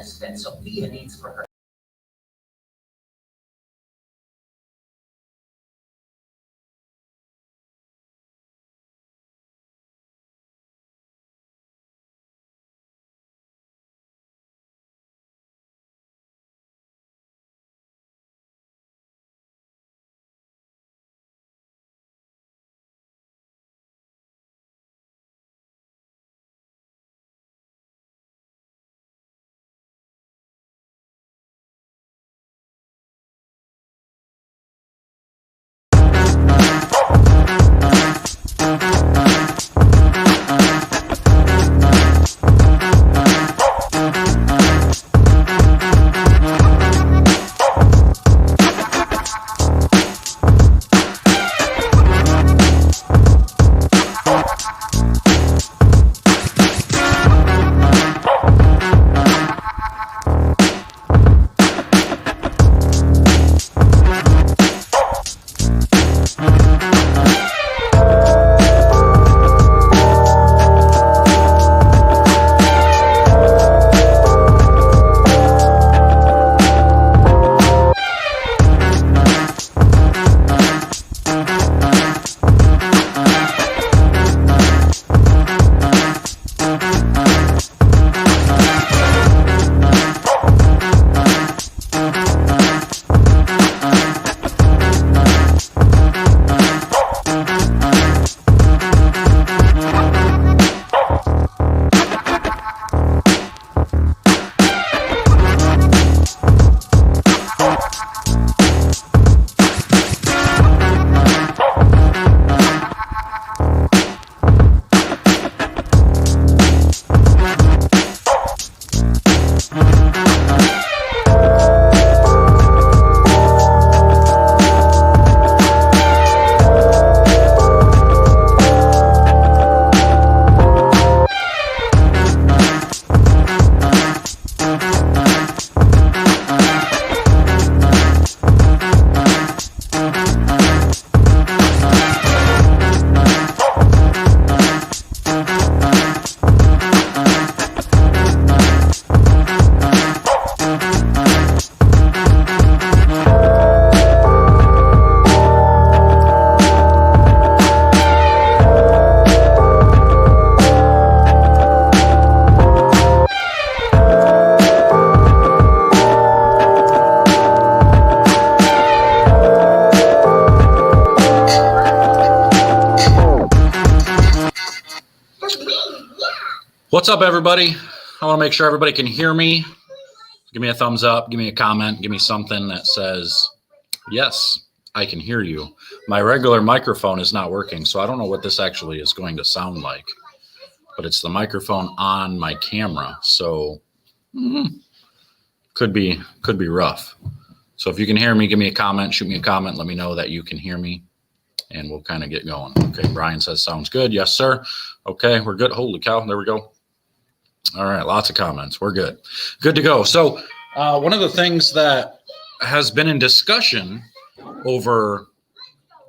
fitness that Sophia needs for her. What's up, everybody? I want to make sure everybody can hear me. Give me a thumbs up, give me a comment, give me something that says, yes, I can hear you. My regular microphone is not working, so I don't know what this actually is going to sound like, but it's the microphone on my camera, so could be rough. So if you can hear me, give me a comment, shoot me a comment, let me know that you can hear me, and we'll kind of get going. Okay, Brian says, sounds good. Yes, sir. Okay, we're good. Holy cow, there we go. All right, lots of comments. We're good. Good to go. So one of the things that has been in discussion over,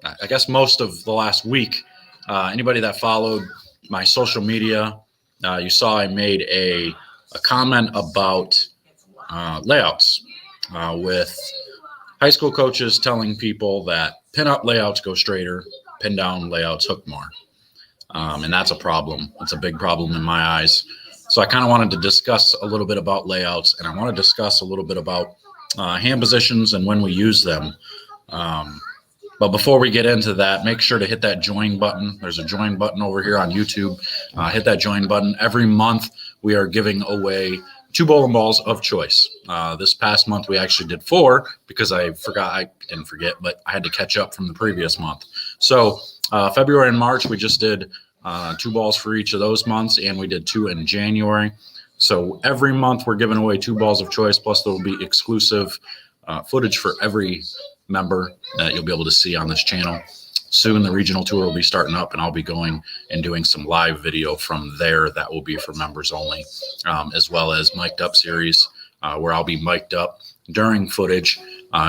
I guess, most of the last week, anybody that followed my social media, you saw I made a comment about layouts with high school coaches telling people that pin-up layouts go straighter, pin-down layouts hook more. And that's a problem. It's a big problem in my eyes. So I kind of wanted to discuss a little bit about layouts, and I want to discuss a little bit about hand positions and when we use them. But before we get into that, make sure to hit that join button. There's a join button over here on YouTube. Hit that join button. Every month we are giving away 2 bowling balls of choice. This past month we actually did 4 because I didn't forget, but I had to catch up from the previous month. So February and March we just did 2 balls for each of those months, and we did 2 in January. So every month we're giving away 2 balls of choice, plus there will be exclusive footage for every member that you'll be able to see on this channel. Soon the regional tour will be starting up, and I'll be going and doing some live video from there that will be for members only, as well as mic'd up series where I'll be mic'd up during footage,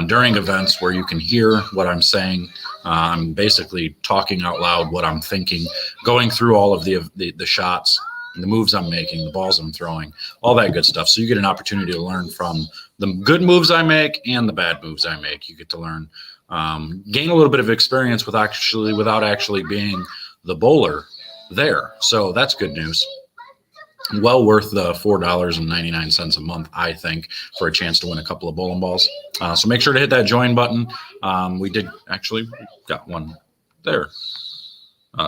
during events where you can hear what I'm saying. I'm basically talking out loud what I'm thinking, going through all of the shots the moves I'm making, the balls I'm throwing, all that good stuff. So you get an opportunity to learn from the good moves I make and the bad moves I make. You get to learn, gain a little bit of experience without actually being the bowler there. So that's good news. Well worth the $4.99 a month, I think, for a chance to win a couple of bowling balls. So make sure to hit that join button. We did actually got one there.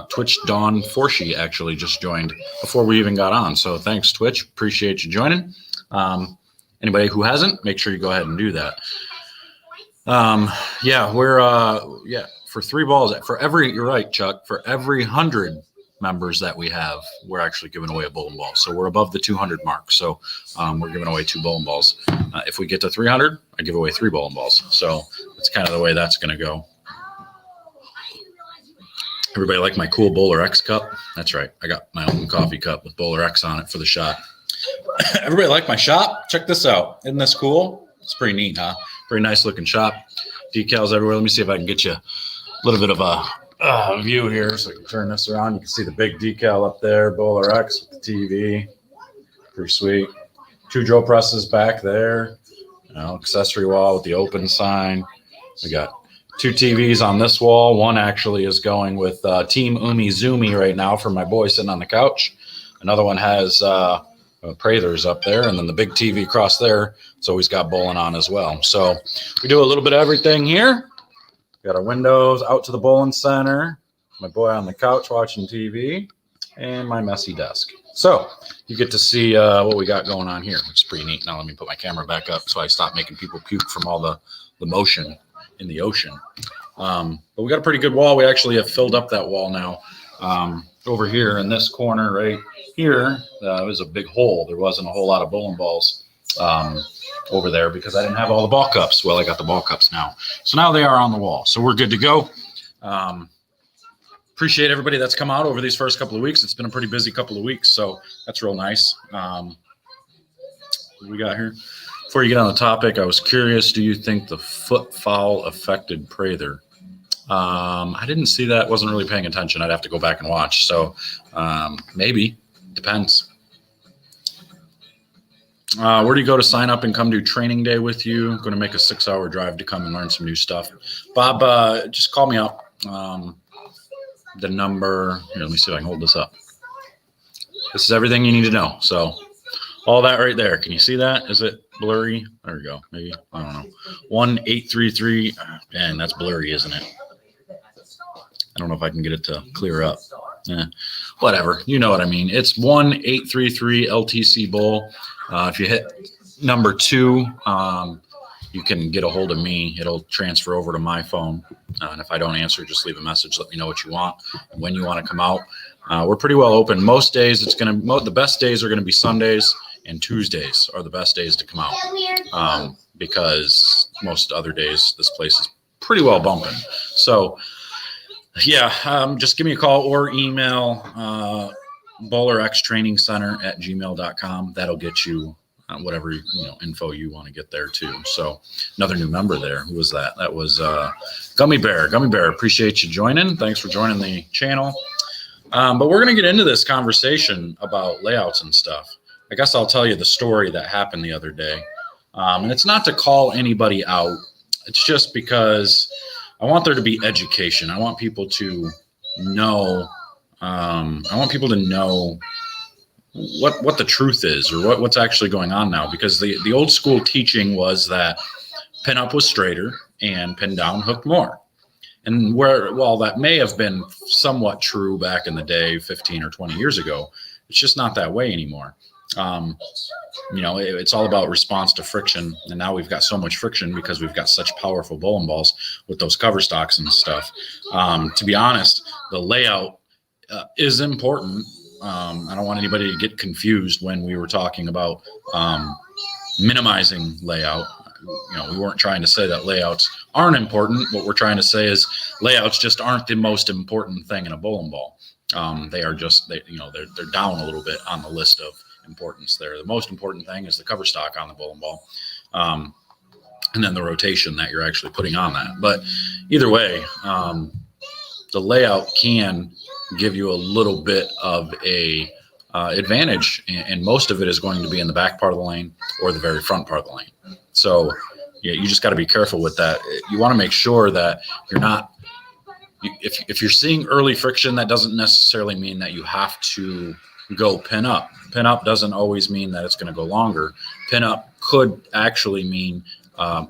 Twitch Dawn Forshey actually just joined before we even got on. So thanks, Twitch. Appreciate you joining. Anybody who hasn't, make sure you go ahead and do that. We're for 3 balls for every. You're right, Chuck. For every 100 members that we have, we're actually giving away a bowling ball. So we're above the 200 mark. So we're giving away 2 bowling balls. If we get to 300, I give away 3 bowling balls. So that's kind of the way that's going to go. Everybody like my cool Bowler X cup? That's right. I got my own coffee cup with Bowler X on it for the shot. Everybody like my shop? Check this out. Isn't this cool? It's pretty neat, huh? Pretty nice looking shop. Decals everywhere. Let me see if I can get you a little bit of a view here so I can turn this around. You can see the big decal up there, Bowler X with the TV. Pretty sweet. 2 drill presses back there. Accessory wall with the open sign. We got 2 TVs on this wall. One actually is going with Team Umi Zumi right now for my boy sitting on the couch. Another one has Prather's up there, and then the big TV across there. It's always got bowling on as well. So we do a little bit of everything here. Got our windows out to the bowling center. My boy on the couch watching TV, and my messy desk. So you get to see what we got going on here, which is pretty neat. Now let me put my camera back up so I stop making people puke from all the motion in the ocean. But we got a pretty good wall. We actually have filled up that wall now. Over here in this corner right here, was a big hole. There wasn't a whole lot of bowling balls over there because I didn't have all the ball cups. Well, I got the ball cups now. So now they are on the wall. So we're good to go. Appreciate everybody that's come out over these first couple of weeks. It's been a pretty busy couple of weeks, so that's real nice. What do we got here? Before you get on the topic, I was curious, do you think the foot foul affected Prather? I didn't see that. Wasn't really paying attention. I'd have to go back and watch. So maybe. Depends. Where do you go to sign up and come do training day with you? I'm going to make a 6-hour drive to come and learn some new stuff. Bob, just call me up. The number. Here, let me see if I can hold this up. This is everything you need to know. So all that right there. Can you see that? Is it blurry? There we go. Maybe. I don't know. 1-833. Man, that's blurry, isn't it? I don't know if I can get it to clear up. Whatever. You know what I mean. It's 1-833 LTC Bowl. If you hit number 2, you can get a hold of me. It'll transfer over to my phone. And if I don't answer, just leave a message. Let me know what you want and when you want to come out. We're pretty well open. Most days, the best days are going to be Sundays, and Tuesdays are the best days to come out because most other days this place is pretty well bumping. So yeah, just give me a call or email bowlerxtrainingcenter@gmail.com. That'll get you whatever info you want to get there too. So another new member there. Who was that? That was Gummy Bear. Gummy Bear, appreciate you joining. Thanks for joining the channel. But we're going to get into this conversation about layouts and stuff. I guess I'll tell you the story that happened the other day. And it's not to call anybody out. It's just because I want there to be education. I want people to know. What the truth is, or what's actually going on now. Because the old school teaching was that pin up was straighter and pin down hooked more. And while that may have been somewhat true back in the day, 15 or 20 years ago, it's just not that way anymore. It's all about response to friction. And now we've got so much friction because we've got such powerful bowling balls with those cover stocks and stuff. To be honest, the layout is important. I don't want anybody to get confused when we were talking about minimizing layout. We weren't trying to say that layouts aren't important. What we're trying to say is layouts just aren't the most important thing in a bowling ball. They are just, they're down a little bit on the list of importance there. The most important thing is the cover stock on the bowling ball. And then the rotation that you're actually putting on that. But either way, the layout can give you a little bit of a advantage, and most of it is going to be in the back part of the lane or the very front part of the lane. So yeah, you just got to be careful with that. You want to make sure that you're not, if you're seeing early friction, that doesn't necessarily mean that you have to go pin up. Pin up doesn't always mean that it's going to go longer. Pin up could actually mean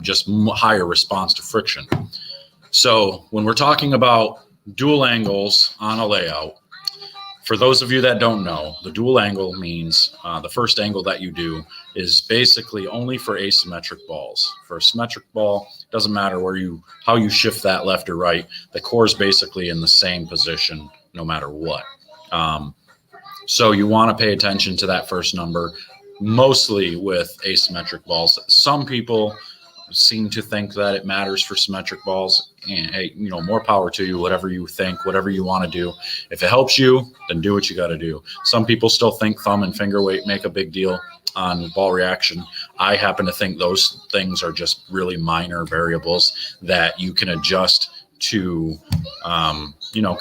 just higher response to friction. So when we're talking about dual angles on a layout, for those of you that don't know, the dual angle means the first angle that you do is basically only for asymmetric balls. For a symmetric ball, it doesn't matter how you shift that left or right. The core is basically in the same position no matter what. So you want to pay attention to that first number, mostly with asymmetric balls. Some people seem to think that it matters for symmetric balls, and hey, more power to you. Whatever you think, whatever you want to do, if it helps you, then do what you got to do. Some people still think thumb and finger weight make a big deal on ball reaction. I happen to think those things are just really minor variables that you can adjust to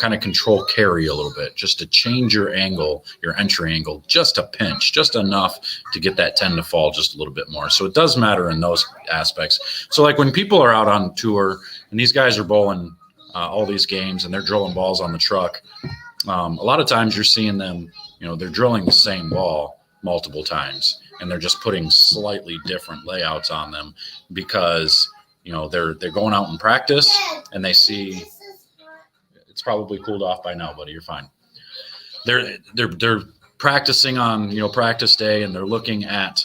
kind of control carry a little bit, just to change your angle, your entry angle, just a pinch, just enough to get that 10 to fall just a little bit more. So it does matter in those aspects. So like when people are out on tour and these guys are bowling all these games and they're drilling balls on the truck, a lot of times you're seeing them, they're drilling the same ball multiple times and they're just putting slightly different layouts on them because they're going out in practice and they see it's probably cooled off by now, buddy. You're fine. They're practicing on practice day and they're looking at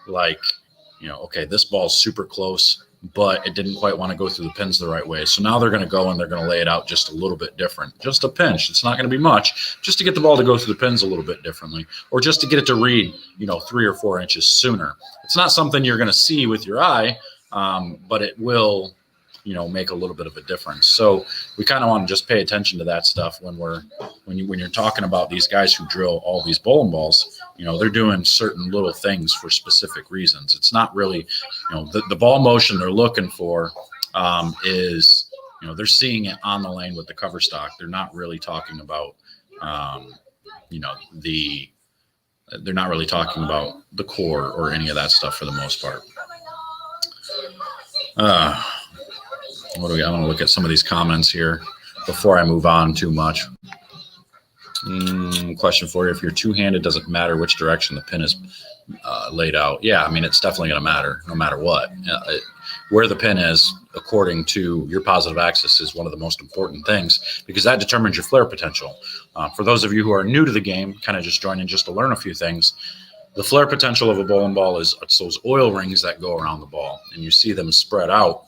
okay, this ball's super close, but it didn't quite want to go through the pins the right way. So now they're going to go and they're going to lay it out just a little bit different, just a pinch. It's not going to be much, just to get the ball to go through the pins a little bit differently, or just to get it to read 3 or 4 inches sooner. It's not something you're going to see with your eye. But it will, make a little bit of a difference. So we kind of want to just pay attention to that stuff when you're talking about these guys who drill all these bowling balls. They're doing certain little things for specific reasons. It's not really, the ball motion they're looking for is, they're seeing it on the lane with the cover stock. They're not really talking about, they're not really talking about the core or any of that stuff for the most part. What do we got? I want to look at some of these comments here before I move on too much. Question for you: if you're two-handed, does it matter which direction the pin is laid out? Yeah, I mean, it's definitely going to matter no matter what. Where the pin is, according to your positive axis, is one of the most important things because that determines your flare potential. For those of you who are new to the game, kind of just joining just to learn a few things, the flare potential of a bowling ball is those oil rings that go around the ball, and you see them spread out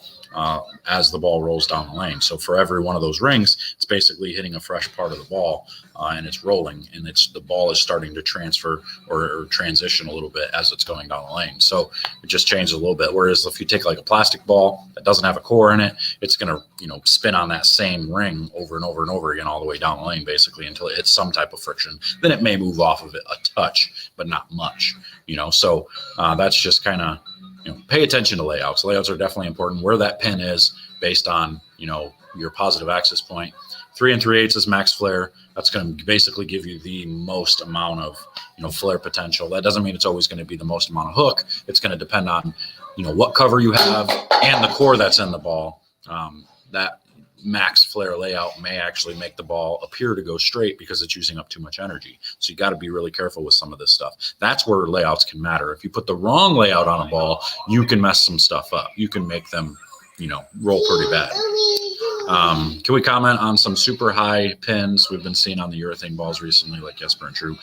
as the ball rolls down the lane. So for every one of those rings, it's basically hitting a fresh part of the ball and it's rolling, and the ball is starting to transfer or transition a little bit as it's going down the lane. So it just changes a little bit. Whereas if you take like a plastic ball that doesn't have a core in it, it's going to spin on that same ring over and over and over again all the way down the lane basically until it hits some type of friction. Then it may move off of it a touch, but not much. So that's just kind of pay attention to layouts. Layouts are definitely important. Where that pin is based on, your positive axis point. 3 3/8 is max flare. That's going to basically give you the most amount of, flare potential. That doesn't mean it's always going to be the most amount of hook. It's going to depend on, what cover you have and the core that's in the ball. That max flare layout may actually make the ball appear to go straight because it's using up too much energy. So you got to be really careful with some of this stuff. That's where layouts can matter. If you put the wrong layout on a ball, you can mess some stuff up. You can make them, roll pretty bad. Can we comment on some super high pins we've been seeing on the urethane balls recently, like Jesper and True?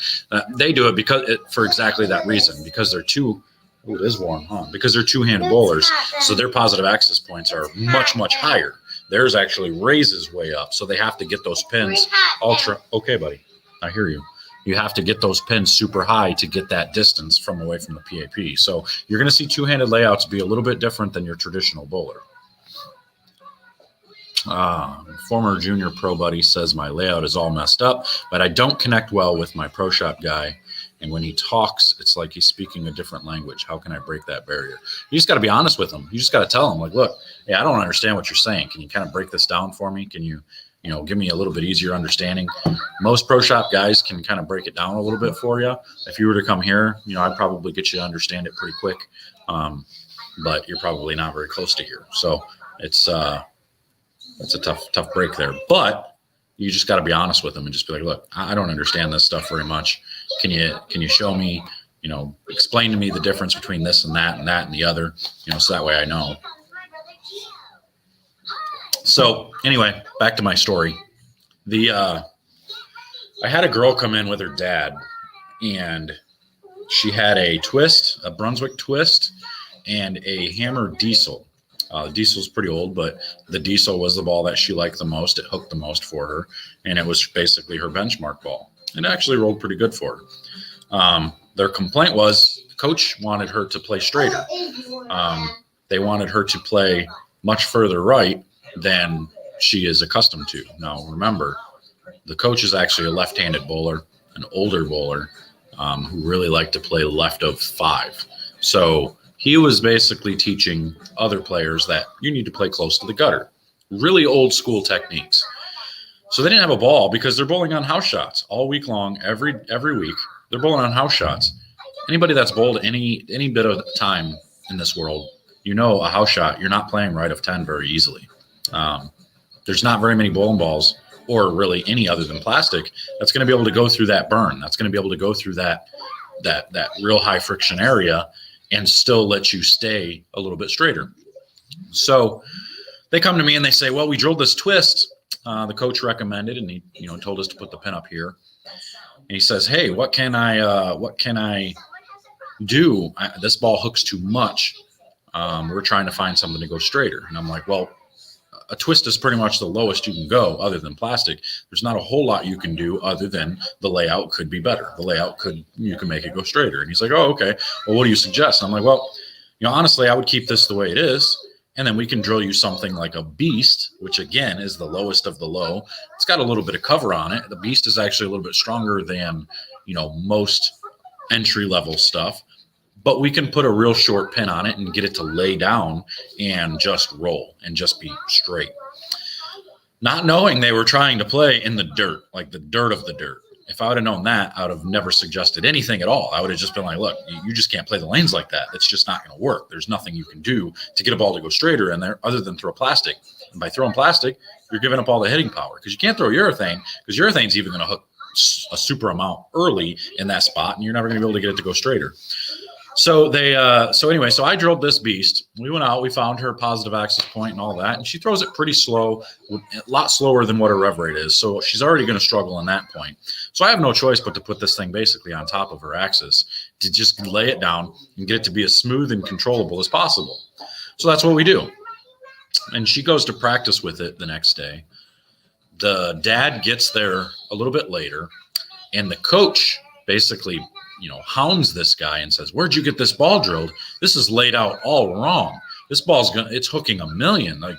They do it for exactly that reason, because they're too. Oh, it is warm, huh? Because they're two-handed bowlers, so their positive axis points are much, much higher. Theirs actually raises way up, so they have to get those pins ultra. Okay, buddy, I hear you. You have to get those pins super high to get that distance from away from the PAP. So you're going to see two-handed layouts be a little bit different than your traditional bowler. Former junior pro buddy says my layout is all messed up, but I don't connect well with my pro shop guy. And when he talks, it's like he's speaking a different language. How can I break that barrier? You just got to be honest with him. You just got to tell him, like, look, hey, I don't understand what you're saying. Can you kind of break this down for me? Can you give me a little bit easier understanding. Most pro shop guys can kind of break it down a little bit for you. If you were to come here, I'd probably get you to understand it pretty quick. But you're probably not very close to here. So it's a tough break there. But you just got to be honest with them and just be like, look, I don't understand this stuff very much. Can you show me, explain to me the difference between this and that and the other, so that way I know. So anyway, back to my story. I had a girl come in with her dad, and she had a twist, a Brunswick twist, and a hammer diesel. The diesel's pretty old, but the diesel was the ball that she liked the most. It hooked the most for her, and it was basically her benchmark ball. It actually rolled pretty good for her. Their complaint was the coach wanted her to play straighter. They wanted her to play much further right than she is accustomed to. Now, remember, the coach is actually a left-handed bowler, an older bowler, who really liked to play left of 5. So he was basically teaching other players that you need to play close to the gutter. Really old school techniques. So they didn't have a ball because they're bowling on house shots all week long, every week. They're bowling on house shots. Anybody that's bowled any bit of time in this world, a house shot, you're not playing right of 10 very easily. There's not very many bowling balls, or really any other than plastic, that's going to be able to go through that burn. That's going to be able to go through that real high friction area and still let you stay a little bit straighter. So they come to me and they say, well, we drilled this twist. The coach recommended, and he, told us to put the pin up here. And he says, hey, what can I do? This ball hooks too much. We're trying to find something to go straighter. And I'm like, well, a twist is pretty much the lowest you can go other than plastic. There's not a whole lot you can do other than the layout could be better. The layout you can make it go straighter. And he's like, oh, okay. Well, what do you suggest? And I'm like, well, honestly, I would keep this the way it is. And then we can drill you something like a Beast, which again is the lowest of the low. It's got a little bit of cover on it. The Beast is actually a little bit stronger than, most entry level stuff. But we can put a real short pin on it and get it to lay down and just roll and just be straight. Not knowing they were trying to play in the dirt, like the dirt of the dirt. If I would have known that, I would have never suggested anything at all. I would have just been like, look, you just can't play the lanes like that. It's just not going to work. There's nothing you can do to get a ball to go straighter in there other than throw plastic. And by throwing plastic, you're giving up all the hitting power because you can't throw urethane, because urethane's even going to hook a super amount early in that spot, and you're never going to be able to get it to go straighter. So so I drilled this Beast. We went out, we found her positive axis point and all that, and she throws it pretty slow, a lot slower than what her rev rate is. So she's already going to struggle on that point. So I have no choice but to put this thing basically on top of her axis to just lay it down and get it to be as smooth and controllable as possible. So that's what we do. And she goes to practice with it the next day. The dad gets there a little bit later, and the coach basically hounds this guy and says, where'd you get this ball drilled? This is laid out all wrong. This ball's it's hooking 1,000,000. Like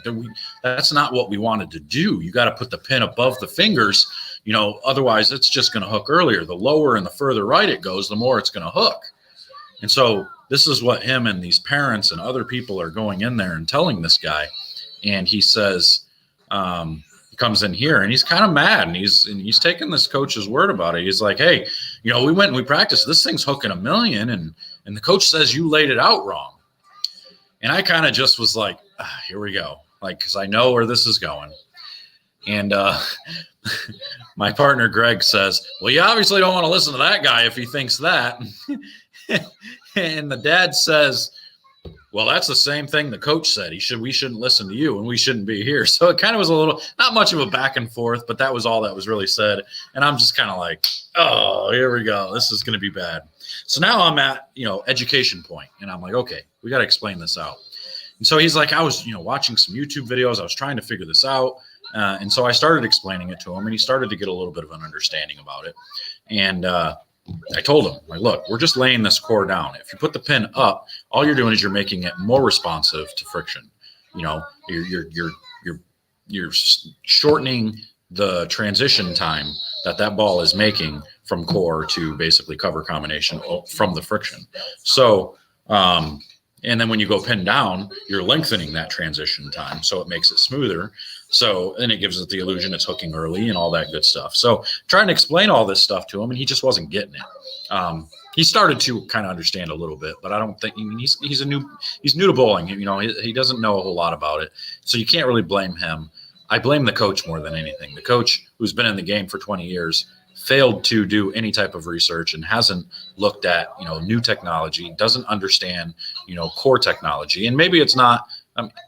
that's not what we wanted to do. You got to put the pin above the fingers, otherwise it's just going to hook earlier. The lower and the further right it goes, the more it's going to hook. And so this is what him and these parents and other people are going in there and telling this guy. And he says, he comes in here and he's kind of mad, and he's taking this coach's word about it. He's like, hey, we went and we practiced. This thing's hooking 1,000,000, and the coach says you laid it out wrong. And I kind of just was like, here we go. Like, because I know where this is going. And my partner, Greg, says, well, you obviously don't want to listen to that guy if he thinks that. And the dad says, well, that's the same thing the coach said. We shouldn't listen to you, and we shouldn't be here. So it kind of was a little, not much of a back and forth, but that was all that was really said. And I'm just kind of like, oh, here we go. This is going to be bad. So now I'm at, education point, and I'm like, okay, we got to explain this out. And so he's like, I was, watching some YouTube videos. I was trying to figure this out. And so I started explaining it to him, and he started to get a little bit of an understanding about it. And, I told him, like, look, we're just laying this core down. If you put the pin up, all you're doing is you're making it more responsive to friction. You're shortening the transition time that ball is making from core to basically cover combination from the friction. So, and then when you go pin down, you're lengthening that transition time, so it makes it smoother. So, and it gives it the illusion it's hooking early and all that good stuff. So trying to explain all this stuff to him, and he just wasn't getting it. He started to kind of understand a little bit, but I don't think he's new to bowling. He doesn't know a whole lot about it. So you can't really blame him. I blame the coach more than anything. The coach, who's been in the game for 20 years, failed to do any type of research and hasn't looked at, new technology, doesn't understand, core technology. And maybe it's not,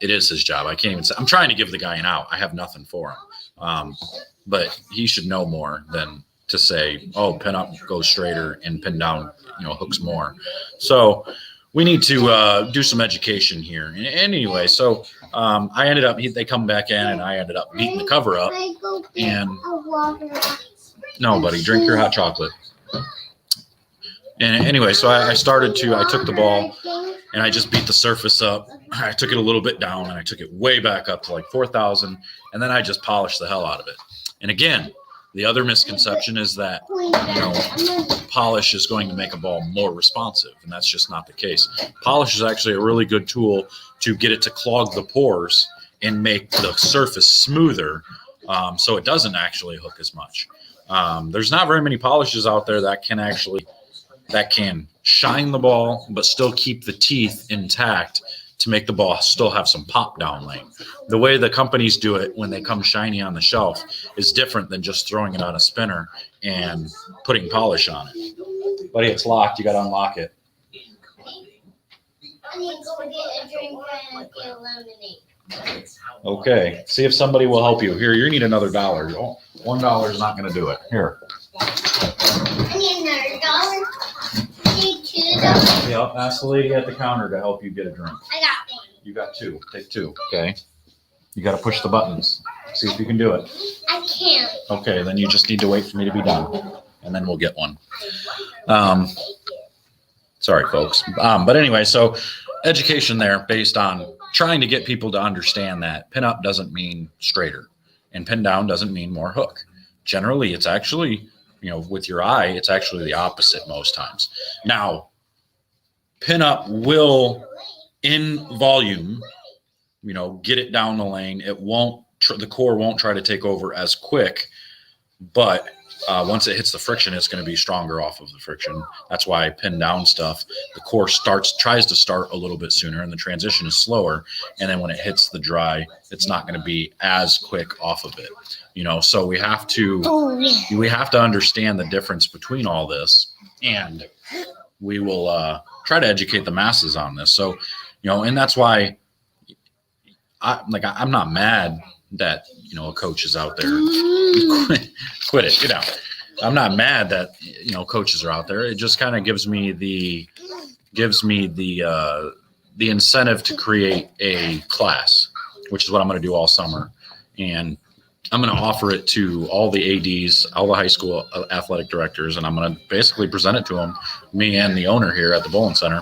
it is his job. I can't even say, I'm trying to give the guy an out. I have nothing for him. But he should know more than to say, oh, pin up goes straighter and pin down, hooks more. So we need to do some education here. And anyway, so I ended up, they come back in and I ended up beating the cover up. And no, buddy, drink your hot chocolate. And anyway, so I took the ball and I just beat the surface up. I took it a little bit down and I took it way back up to like 4,000. And then I just polished the hell out of it. And again, the other misconception is that, polish is going to make a ball more responsive. And that's just not the case. Polish is actually a really good tool to get it to clog the pores and make the surface smoother. So it doesn't actually hook as much. There's not very many polishes out there that can shine the ball, but still keep the teeth intact to make the ball still have some pop down lane. The way the companies do it when they come shiny on the shelf is different than just throwing it on a spinner and putting polish on it. Buddy, it's locked. You got to unlock it. I need to go get a drink and get lemonade. Okay. See if somebody will help you. Here, you need another $1. Oh, $1 is not going to do it. Here. I need another $1. I need $2. Yep. Ask the lady at the counter to help you get a drink. I got one. You got 2. Take 2. Okay. You got to push the buttons. See if you can do it. I can't. Okay. Then you just need to wait for me to be done, and then we'll get one. Sorry, folks. But anyway, so education there based on trying to get people to understand that pin up doesn't mean straighter and pin down doesn't mean more hook. Generally, it's actually, with your eye, it's actually the opposite most times. Now, pin up will, in volume, get it down the lane. It won't, the core won't try to take over as quick, but once it hits the friction, it's going to be stronger off of the friction. That's why pin down stuff, the core tries to start a little bit sooner and the transition is slower. And then when it hits the dry, it's not going to be as quick off of it. So we have to understand the difference between all this, and we will try to educate the masses on this. So, and that's why I'm not mad that, a coach is out there. Quit it. Get out. I'm not mad that, coaches are out there. It just kind of gives me the incentive to create a class, which is what I'm going to do all summer. And I'm going to offer it to all the ADs, all the high school athletic directors, and I'm going to basically present it to them, me and the owner here at the bowling center.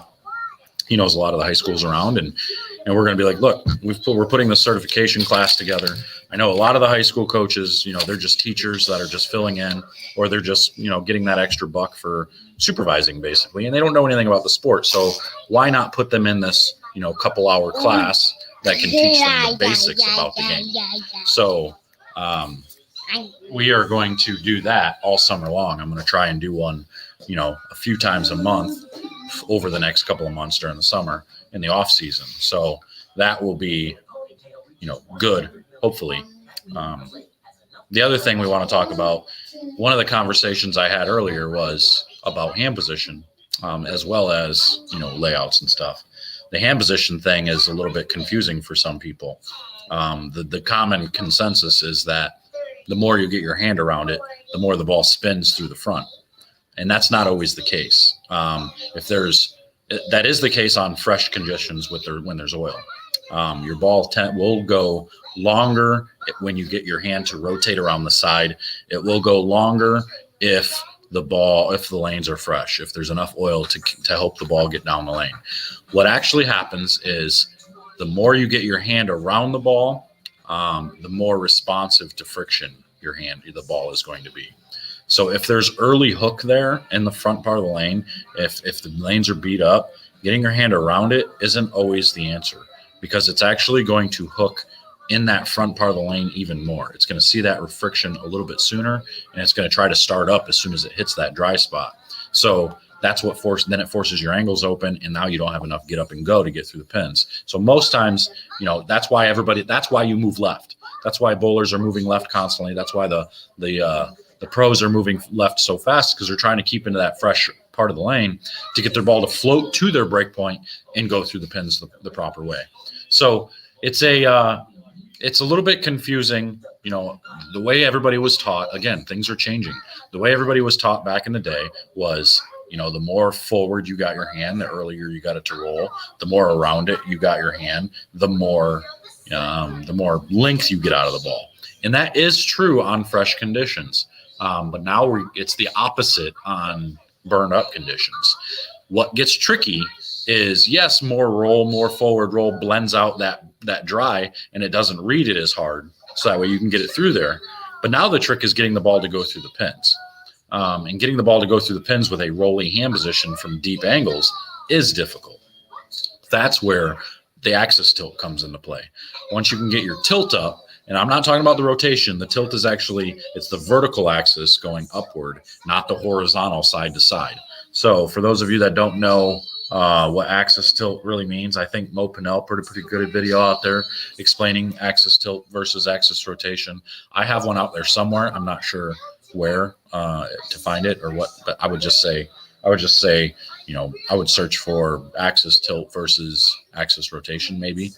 He knows a lot of the high schools around, and we're going to be like, look, we're putting this certification class together. I know a lot of the high school coaches, they're just teachers that are just filling in, or they're just, getting that extra buck for supervising basically, and they don't know anything about the sport. So why not put them in this, couple hour class that can teach them the basics about the game? So we are going to do that all summer long. I'm going to try and do one, a few times a month over the next couple of months during the summer in the off season. So that will be, good, hopefully. The other thing we want to talk about, one of the conversations I had earlier was about hand position, as well as, layouts and stuff. The hand position thing is a little bit confusing for some people. The common consensus is that the more you get your hand around it, the more the ball spins through the front. And that's not always the case. That is the case on fresh conditions when there's oil. Your ball will go longer when you get your hand to rotate around the side. It will go longer if the lanes are fresh, if there's enough oil to help the ball get down the lane. What actually happens is the more you get your hand around the ball, the more responsive to friction the ball is going to be. So if there's early hook there in the front part of the lane, if the lanes are beat up, getting your hand around it isn't always the answer, because it's actually going to hook in that front part of the lane even more. It's going to see that friction a little bit sooner, and it's going to try to start up as soon as it hits that dry spot. So that's what then it forces your angles open, and now you don't have enough get up and go to get through the pins. So most times, that's why you move left. That's why bowlers are moving left constantly. That's why the pros are moving left so fast, because they're trying to keep into that fresh part of the lane to get their ball to float to their break point and go through the pins the proper way. So it's a little bit confusing, the way everybody was taught. Again, things are changing. The way everybody was taught back in the day was, the more forward you got your hand, the earlier you got it to roll, the more around it you got your hand, the more length you get out of the ball. And that is true on fresh conditions. But now it's the opposite on burned up conditions. What gets tricky is, yes, more roll, more forward roll blends out that dry, and it doesn't read it as hard. So that way you can get it through there. But now the trick is getting the ball to go through the pins. And getting the ball to go through the pins with a rolling hand position from deep angles is difficult. That's where the axis tilt comes into play. Once you can get your tilt up, and I'm not talking about the rotation. The tilt is it's the vertical axis going upward, not the horizontal side to side. So for those of you that don't know what axis tilt really means, I think Mo Pinnell put a pretty good video out there explaining axis tilt versus axis rotation. I have one out there somewhere. I'm not sure where to find it or what, but I would just say, I would search for axis tilt versus axis rotation maybe,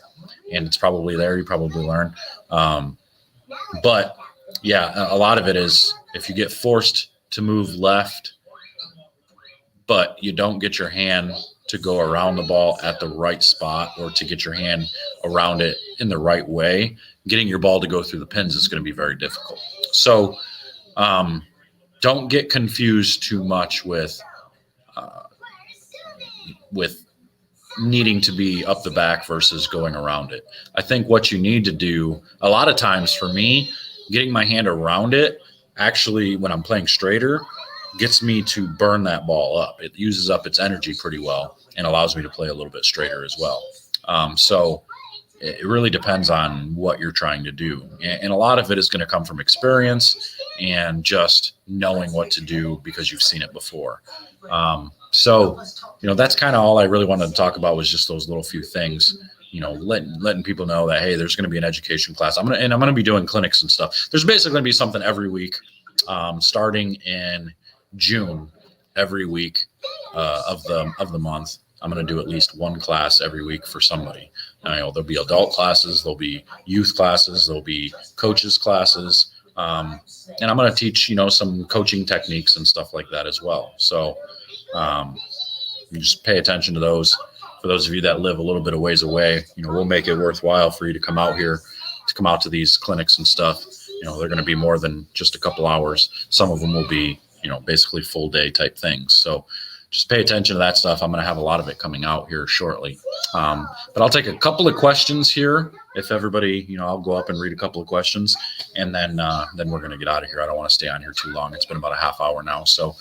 and it's probably there. You probably learn. But yeah, a lot of it is if you get forced to move left, but you don't get your hand to go around the ball at the right spot, or to get your hand around it in the right way, getting your ball to go through the pins is going to be very difficult. So don't get confused too much with needing to be up the back versus going around it. I think what you need to do a lot of times, for me, getting my hand around it, actually when I'm playing straighter, gets me to burn that ball up. It uses up its energy pretty well and allows me to play a little bit straighter as well. So it really depends on what you're trying to do. And a lot of it is going to come from experience and just knowing what to do because you've seen it before. So that's kind of all I really wanted to talk about, was just those little few things, letting people know that, hey, there's going to be an education class. I'm going to be doing clinics and stuff. There's basically going to be something every week, starting in June, every week of the month. I'm going to do at least one class every week for somebody. Now, there'll be adult classes, there'll be youth classes, there'll be coaches classes, and I'm going to teach, some coaching techniques and stuff like that as well. So you just pay attention to those. For those of you that live a little bit of ways away, we'll make it worthwhile for you to come out here, to come out to these clinics and stuff. They're going to be more than just a couple hours. Some of them will be, basically full day type things. So just pay attention to that stuff. I'm going to have a lot of it coming out here shortly. But I'll take a couple of questions here. If everybody, I'll go up and read a couple of questions, and then we're going to get out of here. I don't want to stay on here too long. It's been about a half hour now. So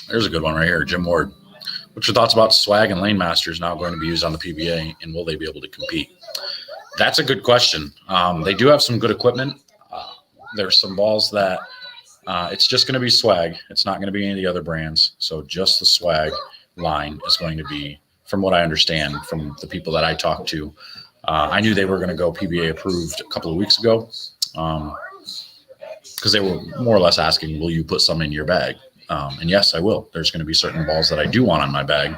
there's a good one right here. Jim Ward. What's your thoughts about swag and lane masters now going to be used on the PBA, and will they be able to compete? That's a good question. They do have some good equipment. There's some balls that it's just going to be swag. It's not going to be any of the other brands. So just the swag line is going to be, from what I understand from the people that I talked to. I knew they were going to go PBA approved a couple of weeks ago, because they were more or less asking, will you put some in your bag? And yes, I will. There's going to be certain balls that I do want on my bag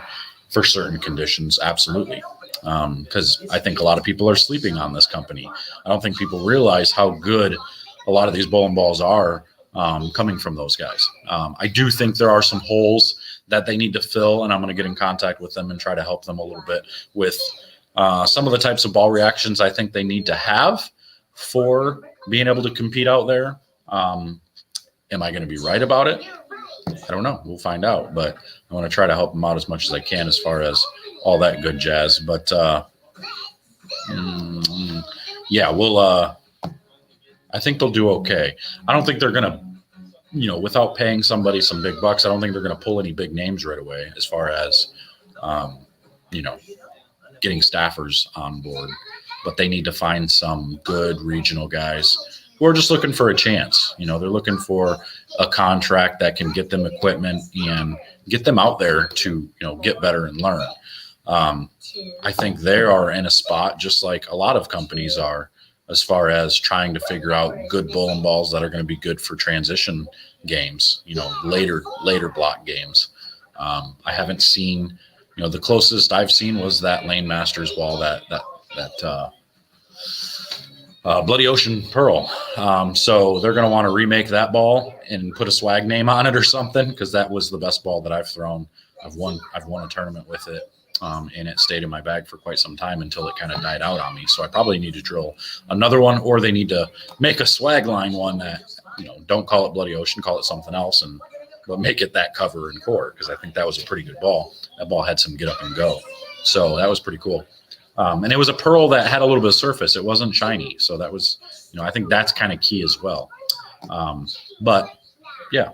for certain conditions. Absolutely. Because I think a lot of people are sleeping on this company. I don't think people realize how good a lot of these bowling balls are coming from those guys. I do think there are some holes that they need to fill, and I'm going to get in contact with them and try to help them a little bit with some of the types of ball reactions I think they need to have for being able to compete out there. Am I going to be right about it? I don't know. We'll find out, but I want to try to help them out as much as I can as far as all that good jazz. But yeah, I think they'll do okay. I don't think they're going to, without paying somebody some big bucks, I don't think they're going to pull any big names right away as far as, getting staffers on board. but they need to find some good regional guys who are just looking for a chance. They're looking for a contract that can get them equipment and get them out there to, get better and learn. I think they are in a spot just like a lot of companies are, as far as trying to figure out good bowling balls that are going to be good for transition games, later block games. I haven't seen, the closest I've seen was that Lane Masters ball, that Bloody Ocean Pearl. So they're going to want to remake that ball and put a swag name on it or something, because that was the best ball that I've thrown. I've won a tournament with it. And it stayed in my bag for quite some time until it kind of died out on me. So I probably need to drill another one, or they need to make a swag line one that, don't call it Bloody Ocean, call it something else, but make it that cover and core, because I think that was a pretty good ball. That ball had some get up and go. So that was pretty cool. And it was a pearl that had a little bit of surface. It wasn't shiny. So that was, I think that's kind of key as well. But yeah.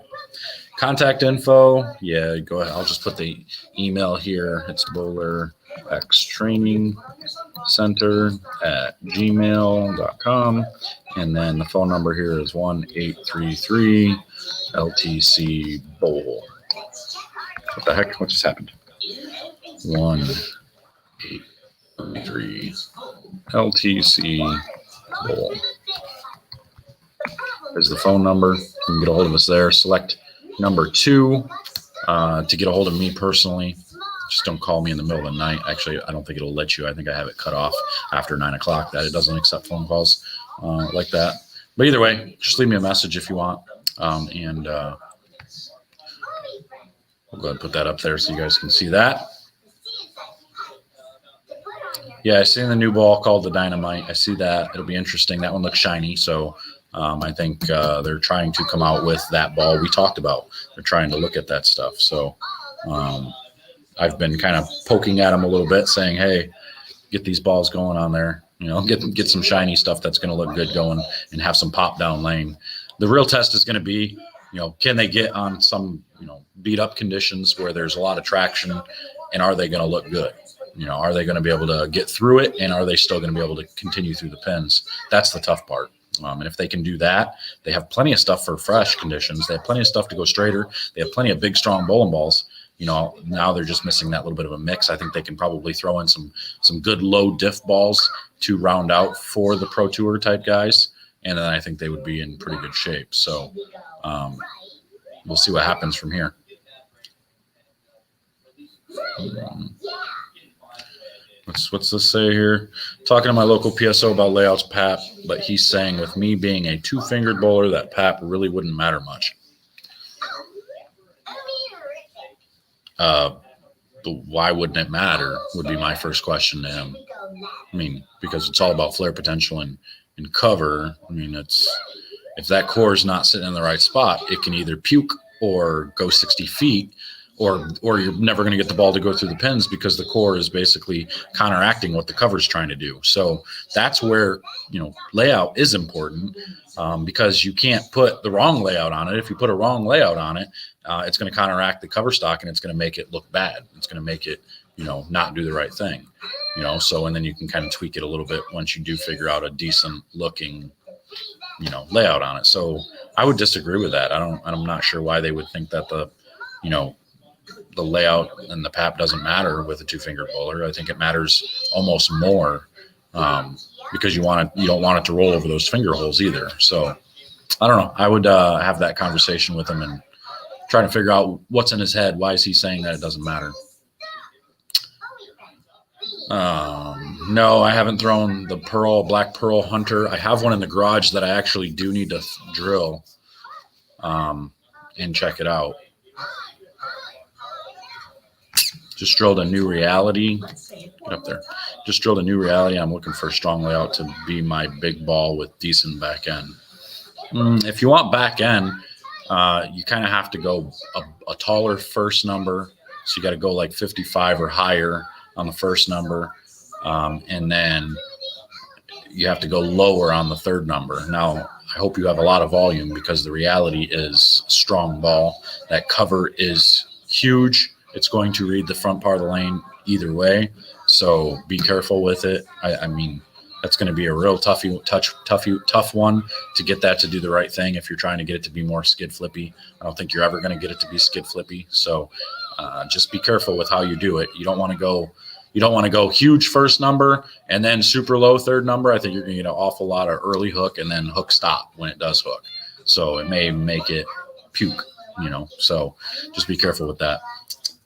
Contact info. Yeah, go ahead. I'll just put the email here. It's bowlerxtrainingcenter@gmail.com. And then the phone number here is 1-833 LTC What the heck? What just happened? 1-833 LTC is the phone number. You can get a hold of us there. Select number 2 to get a hold of me personally. Just don't call me in the middle of the night. Actually, I don't think it'll let you. I think I have it cut off after 9 o'clock, that it doesn't accept phone calls like that. But either way, just leave me a message if you want. And we'll go ahead and put that up there so you guys can see that. Yeah, I see the new ball called the Dynamite. I see that. It'll be interesting. That one looks shiny. So I think they're trying to come out with that ball we talked about. They're trying to look at that stuff. So I've been kind of poking at them a little bit, saying, hey, get these balls going on there. Get some shiny stuff that's going to look good going and have some pop down lane. The real test is going to be, can they get on some, beat up conditions where there's a lot of traction, and are they going to look good? Are they going to be able to get through it, and are they still going to be able to continue through the pins? That's the tough part. And if they can do that, they have plenty of stuff for fresh conditions. They have plenty of stuff to go straighter. They have plenty of big, strong bowling balls. Now they're just missing that little bit of a mix. I think they can probably throw in some good low diff balls to round out for the Pro Tour type guys. And then I think they would be in pretty good shape. So we'll see what happens from here. What's this say here? Talking to my local PSO about layouts, Pap, but he's saying with me being a 2-fingered bowler, that Pap really wouldn't matter much. But why wouldn't it matter would be my first question to him. I mean, because it's all about flare potential and cover. I mean, if that core is not sitting in the right spot, it can either puke or go 60 feet, or you're never going to get the ball to go through the pins, because the core is basically counteracting what the cover is trying to do. So that's where, layout is important, because you can't put the wrong layout on it. If you put a wrong layout on it, it's going to counteract the cover stock, and it's going to make it look bad. It's going to make it, not do the right thing, so, and then you can kind of tweak it a little bit once you do figure out a decent looking, layout on it. So I would disagree with that. I'm not sure why they would think that the layout and the Pap doesn't matter with a 2-fingered bowler. I think it matters almost more, because you don't want it to roll over those finger holes either. So I don't know. I would have that conversation with him and try to figure out what's in his head. Why is he saying that it doesn't matter? No, I haven't thrown the Black Pearl Hunter. I have one in the garage that I actually do need to drill and check it out. Just drilled a new reality. Get up there. Just drilled a new reality. I'm looking for a strong layout to be my big ball with decent back end. If you want back end, you kind of have to go a taller first number. So you got to go like 55 or higher on the first number. And then you have to go lower on the third number. Now, I hope you have a lot of volume, because the reality is strong ball. That cover is huge. It's going to read the front part of the lane either way. So be careful with it. I mean, That's going to be a real tough one to get that to do the right thing. If you're trying to get it to be more skid flippy, I don't think you're ever going to get it to be skid flippy. So just be careful with how you do it. You don't want to go huge first number and then super low third number. I think you're going to get an awful lot of early hook and then hook stop when it does hook. So it may make it puke, so just be careful with that.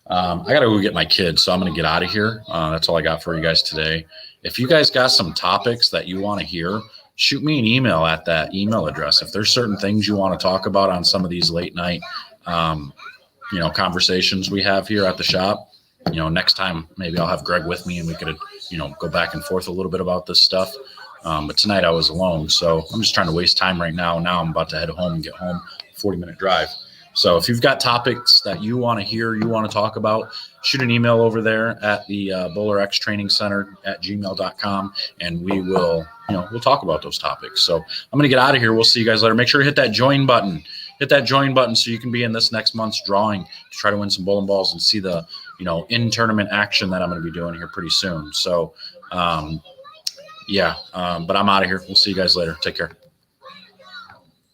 I got to go get my kids, so I'm going to get out of here. That's all I got for you guys today. If you guys got some topics that you want to hear, shoot me an email at that email address. If there's certain things you want to talk about on some of these late night, conversations we have here at the shop, next time maybe I'll have Greg with me and we could, go back and forth a little bit about this stuff. But tonight I was alone, so I'm just trying to waste time right now. Now I'm about to head home and get home, 40-minute drive. So if you've got topics that you want to hear, you want to talk about, shoot an email over there at the BowlerX Training Center at gmail.com, and we will, we'll talk about those topics. So I'm going to get out of here. We'll see you guys later. Make sure to hit that join button. Hit that join button so you can be in this next month's drawing to try to win some bowling balls and see the, in-tournament action that I'm going to be doing here pretty soon. So, but I'm out of here. We'll see you guys later. Take care.